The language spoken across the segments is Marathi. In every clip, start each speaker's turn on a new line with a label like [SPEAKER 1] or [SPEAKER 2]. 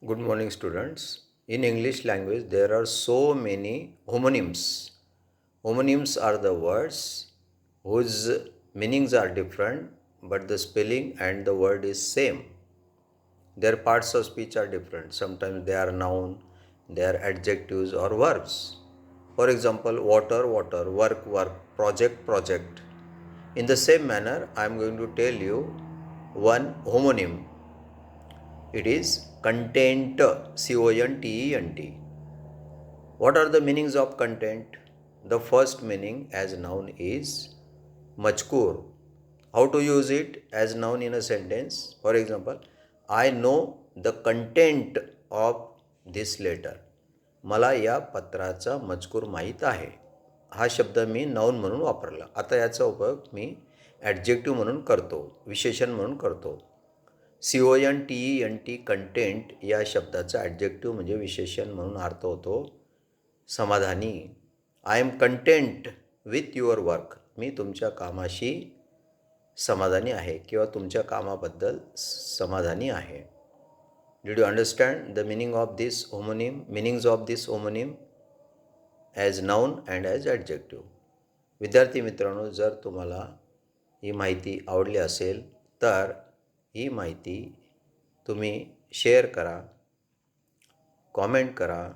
[SPEAKER 1] Good morning, students. In English language, there are so many homonyms. Homonyms are the words whose meanings are different, but the spelling and the word is same. Their parts of speech are different. Sometimes they are noun, they are adjectives or verbs. For example, water, water, work, work, project, project. In the same manner, I am going to tell you one homonym. It is content, content. What are the meanings of content? The first meaning as noun is majkur. How to use it as noun in a sentence? For example, I know the content of this letter. मला या पत्राचा मजकूर माहीत आहे. हा शब्द मी नाउन म्हणून वापरला. आता याचा उपयोग मी ॲडजेक्टिव्ह म्हणून करतो, विशेषण म्हणून करतो. CONTENT कंटेंट या शब्दाचा ॲडजेक्टिव्ह म्हणजे विशेषण म्हणून अर्थ होतो समाधानी. I am content with your work. मी तुमच्या कामाशी समाधानी आहे किंवा तुमच्या कामाबद्दल समाधानी आहे. Did you understand the meaning of this homonym? Meanings of this homonym as noun and as adjective. विद्यार्थी मित्रांनो, जर तुम्हाला ही माहिती आवडली असेल तर ही माहिती तुम्ही शेअर करा, कॉमेंट करा,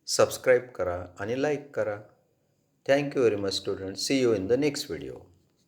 [SPEAKER 1] सबस्क्राईब करा आणि लाईक करा. Thank you very much student. See you in the next video.